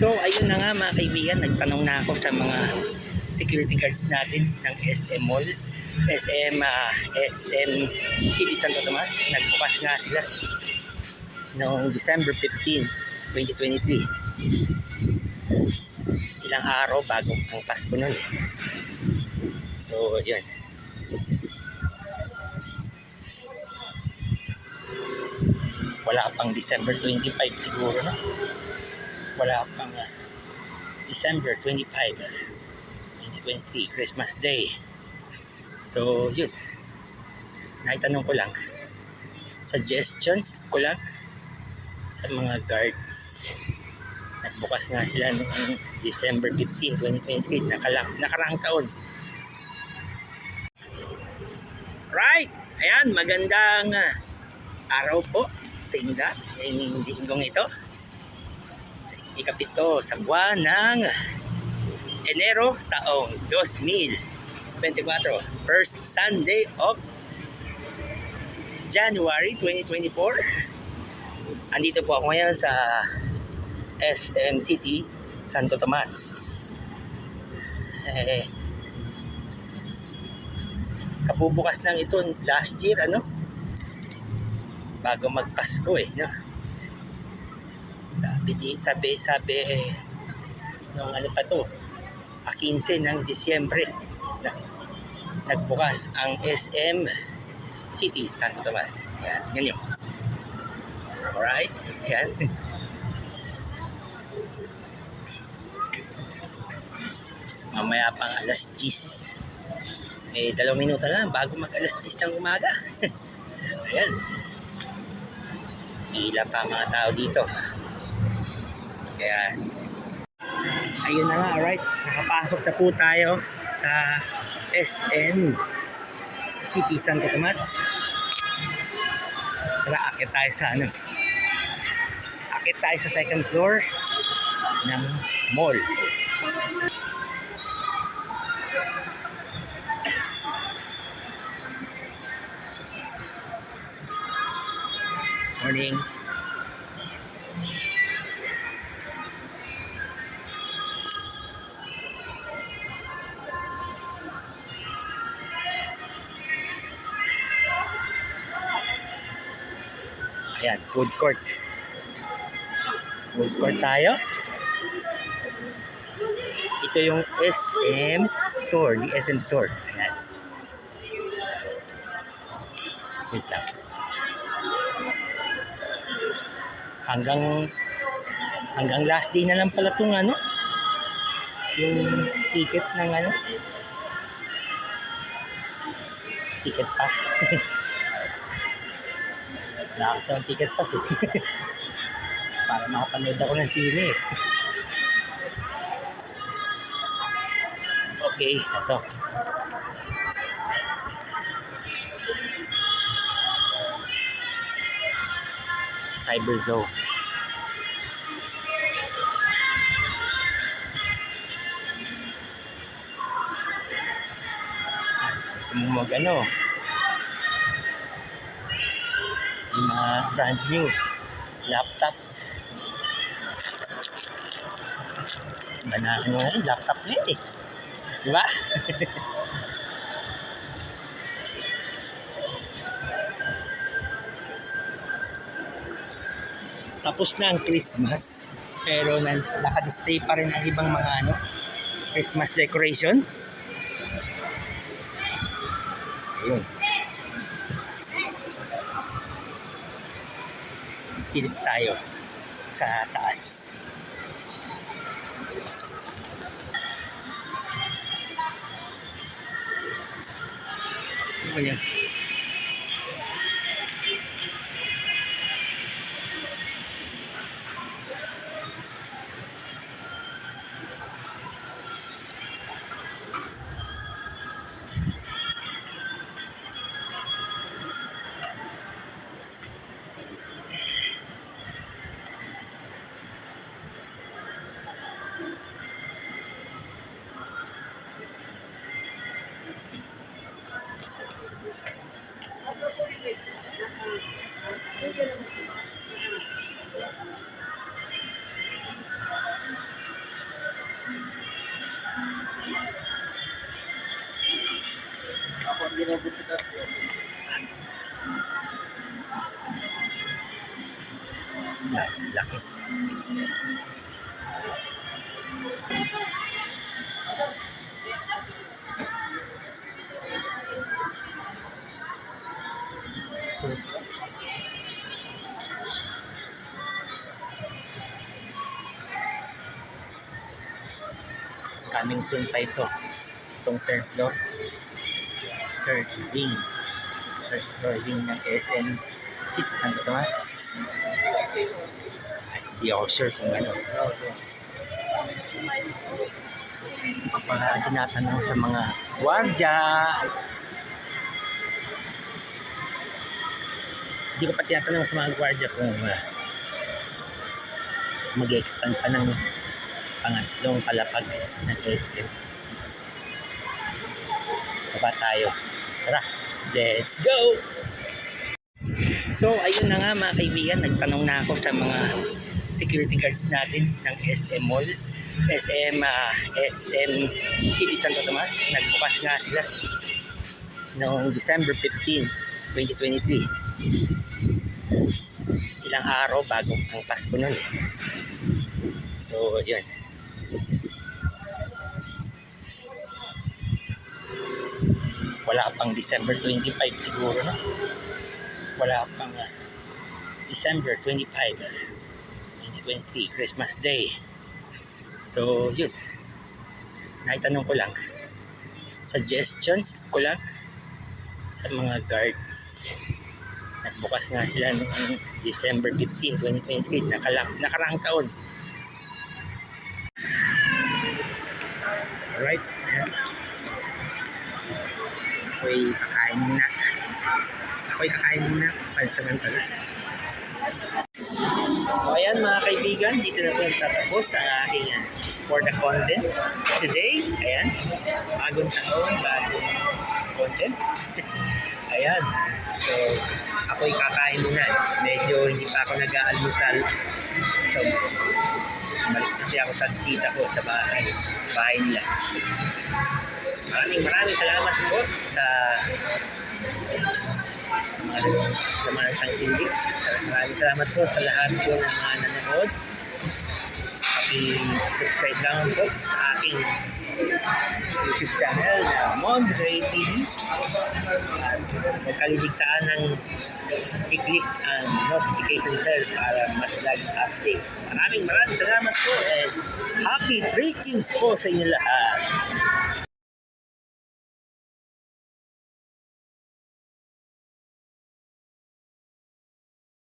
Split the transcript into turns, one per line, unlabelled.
So ayun na nga mga kaibigan, nagtanong na ako sa mga security guards natin ng SM Mall, SM City Santo Tomas. Nagbukas nga sila noong December 15, 2023. Ilang araw bago ang Pasko nun eh. So yun. Wala pang December 25 siguro, no? Wala pang December 25, 2023, Christmas Day. So yun, naitanong ko lang, suggestions ko lang sa mga guards. Nagbukas nga sila noong December 15, 2023, nakaraang taon. Right, ayan, magandang araw po sa inyo ngayong linggong ito, ikapito sa buwan ng Enero taong 2024, first Sunday of January 2024. Andito po ako ngayon sa SM City Santo Tomas. Kabubukas lang ito last year, bago magpasko no. Sabi nung pa to, 15 ng Disyembre nagbukas ang SM City Santo Tomas. Ayan, tingnan nyo. Alright, ayan. Mamaya pang alas 10. 2 minuto na lang bago mag alas 10 ng umaga. Ayan. Ila pa mga tao dito. Kaya ayun na nga, alright. Nakapasok na po tayo sa SM City Santo Tomas. Tara, akit tayo sa akit tayo sa second floor ng mall. Morning. Ayan, food court. Food court tayo. Ito yung SM store, the SM store. Ayan. Wait lang. Hanggang last day na lang pala itong yung ticket ng ticket pass. Wala kasi ang ticket pass eh. Para makapanood ako ng sine eh. Okay, ito. Cyber Zone. Mag yung mga brand new laptop. Laptop ulit eh. Diba? Tapos na ang Christmas, pero naka-display pa rin ang ibang mga Christmas decoration. Ayun. Silip tayo sa taas. Ano ba yan? Laki. Coming soon pa ito. Itong third floor. Third wing. Third floor wing ng SM City Santo Tomas. Ay, hindi ako sure kung ano. Hindi ko pa tinatanong sa mga gwardiya. Hindi ko pa tinatanong sa mga gwardiya kung mag-expand pa ng pangatlong palapag ng SM. Baba tayo. Tara, let's go! So, ayun na nga mga kaibigan, nagtanong na ako sa mga security guards natin ng SM Mall. SM City Santo Tomas. Nagbukas nga sila noong December 15, 2023. Ilang araw bago ang Pasko nun. So, yun. Wala pang December 25 siguro, no? Wala pang December 25, 2023, Christmas Day. So, yun. Naitanong ko lang. Suggestions ko lang sa mga guards. Nagbukas nga sila noong December 15, 2023, nakaraang taon. Alright. Ako'y kakain muna. Pansamantala. So ayan mga kaibigan, dito na po nagtatapos ang aking for the content today. Ayan, bagong taon, bagong content. Ayan, so ako'y kakain muna. Medyo hindi pa ako nag-aalmusal. So, malis kasi ako sa tita ko sa bahay nila. Maraming salamat po sa mga nagtangkilig. Maraming salamat po sa lahat po ng mga nanonood. I-subscribe lang po sa aking YouTube channel na Mondre TV. At huwag kaliligtaan ng i-click ang notification bell para mas laging update. Maraming salamat po and happy 3 Kings po sa inyo lahat.